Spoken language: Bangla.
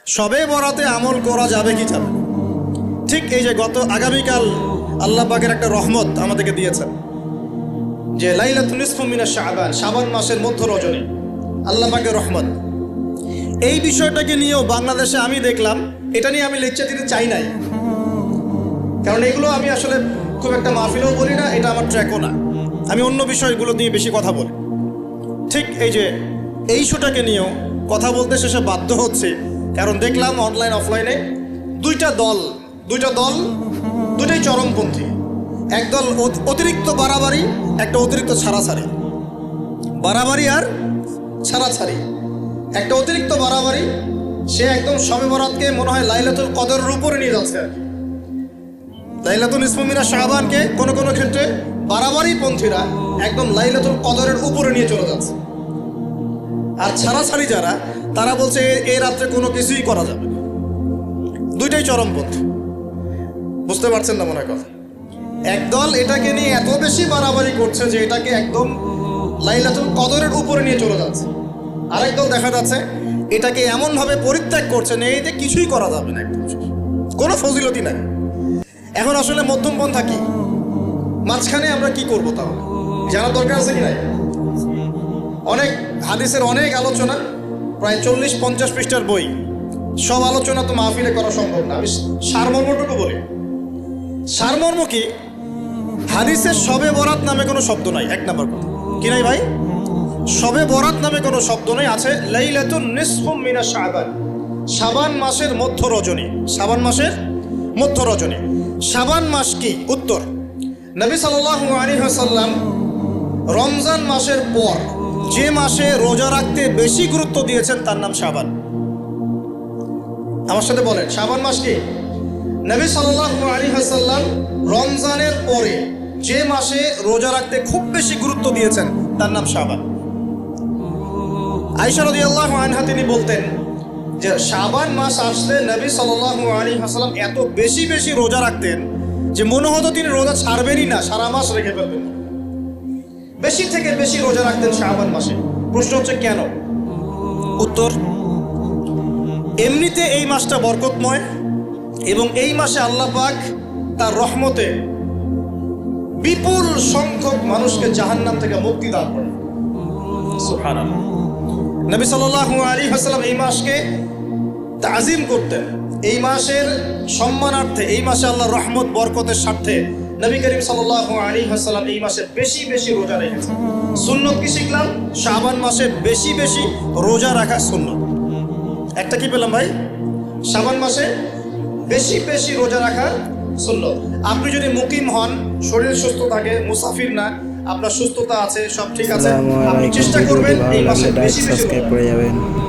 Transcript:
সবে বরাতে আমল করা যাবে কি যাবে? ঠিক এই যে আগামীকাল আল্লাহ পাকের একটা রহমত আমাদেরকে দিয়েছেন যে লাইলাতুন নিসফু মিনাশ শাবান, শাবান মাসের মধ্য রজনী, আল্লাহ পাকের রহমত। এই বিষয়টাকে নিয়েও বাংলাদেশে আমি দেখলাম, এটা নিয়ে আমি লেকচার দিতে চাই নাই, কারণ এগুলো আমি আসলে খুব একটা মাহফিলেও বলি না, এটা আমার ট্র্যাকও না। আমি অন্য বিষয়গুলো নিয়ে বেশি কথা বলি। ঠিক এই যে এই ইস্যুটাকে নিয়েও কথা বলতে শেষে বাধ্য হচ্ছে, কারণ দেখলাম অনলাইন অফলাইনে দুইটা দল দুটাই চরমপন্থী। একদল অতিরিক্ত বাড়াবাড়ি, একটা অতিরিক্ত ছাড়াছাড়ি। বাড়াবাড়ি আর ছাড়াছাড়ি। একটা অতিরিক্ত বাড়াবাড়ি, সে একদম শবে বরাতকে মনে হয় লাইলাতুল কদরের উপরে নিয়ে যাচ্ছে আর কি। লাইলাতুল নিসফু মিনাশ শাবানকে কোনো কোনো ক্ষেত্রে বাড়াবাড়ি পন্থীরা একদম লাইলাতুল কদরের উপরে নিয়ে চলে যাচ্ছে। আর ছাড়াছাড়ি যারা, তারা বলছে এই রাত্রে কোনো কিছুই করা যাবে না। দুইটাই চরমপন্থী, বুঝতে পারছেন না মনে হয় কথা। একদল এটাকে নিয়ে এত বেশি বাড়াবাড়ি করছে যে এটাকে একদম লাইলাতুল কদরের উপরে নিয়ে চলে যাচ্ছে। আরেক দল দেখা যাচ্ছে এটাকে এমনভাবে পরিত্যাগ করছে না, এতে কিছুই করা যাবে না, একদম কোনো ফজিলতি নাই। এখন আসলে মধ্যমপন্থা কি, মাঝখানে আমরা কি করবো তাহলে জানার দরকার আছে কি নাই? অনেক হাদিসের অনেক আলোচনা, প্রায় 40-50 পৃষ্ঠার বই, সব আলোচনা তো মাহফিলে করা সম্ভব না। আমি সারমর্মটুকু বলি। সারমর্ম কি? হাদিসের শবে বরাত নামে কোনো শব্দ নাই, এক নম্বর কথা। কি নাই ভাই? শবে বরাত নামে কোনো শব্দ নেই। আছে লাইলাতুন নিসফু মিনাশ শাবান, শাবান মাসের মধ্য রজনী। শাবান মাসের মধ্য রজনী। শাবান মাস কি? উত্তর, নবী সাল্লাল্লাহু আলাইহি ওয়াসাল্লাম রমজান মাসের পর যে মাসে রোজা রাখতে বেশি গুরুত্ব দিয়েছেন তার নাম শাবান। আমার সাথে বলেন, শাবান মাস কি? নবী সাল্লাল্লাহু আলাইহি ওয়াসাল্লাম রমজানের পরে যে মাসে রোজা রাখতে খুব বেশি গুরুত্ব দিয়েছেন তার নাম শাবান। আয়েশা রাদিয়াল্লাহু আনহা তিনি বলতেন যে শাবান মাস আসলে নবী সাল্লাল্লাহু আলাইহি ওয়াসাল্লাম এত বেশি বেশি রোজা রাখতেন যে মনে হতো তিনি রোজা ছাড়বেনই না, সারা মাস রেখে ফেলবেন। বেশি থেকে বেশি রোজা রাখতেন শাবান মাসে। প্রশ্ন হচ্ছে কেন? উত্তর, এমনিতে এই মাসটা বরকতময় এবং এই মাসে আল্লাহ পাক তার রহমতে বিপুল সংখ্যক মানুষকে জাহান্নাম থেকে মুক্তি দান করেন। সুবহানাল্লাহ। নবী সাল্লাল্লাহু আলাইহি ওয়াসাল্লাম এই মাসকে তাজিম করতেন। এই মাসের সম্মানার্থে, এই মাসে আল্লাহর রহমত বরকতের স্বার্থে নবী করিম সাল্লাল্লাহু আলাইহি ওয়াসাল্লাম এই মাসে বেশি বেশি রোজা রেখেছেন। সুন্নত কি শিখলাম? শাবান মাসে বেশি বেশি রোজা রাখা সুন্নত। একটা কি পেলাম ভাই? শাবান মাসে বেশি বেশি রোজা রাখা সুন্নত। আপনি যদি মুকিম হন, শরীর সুস্থ থাকে, মুসাফির না, আপনার সুস্থতা আছে, সব ঠিক আছে, আপনি চেষ্টা করবেন এই মাসে বেশি বেশি রোজা রাখতে।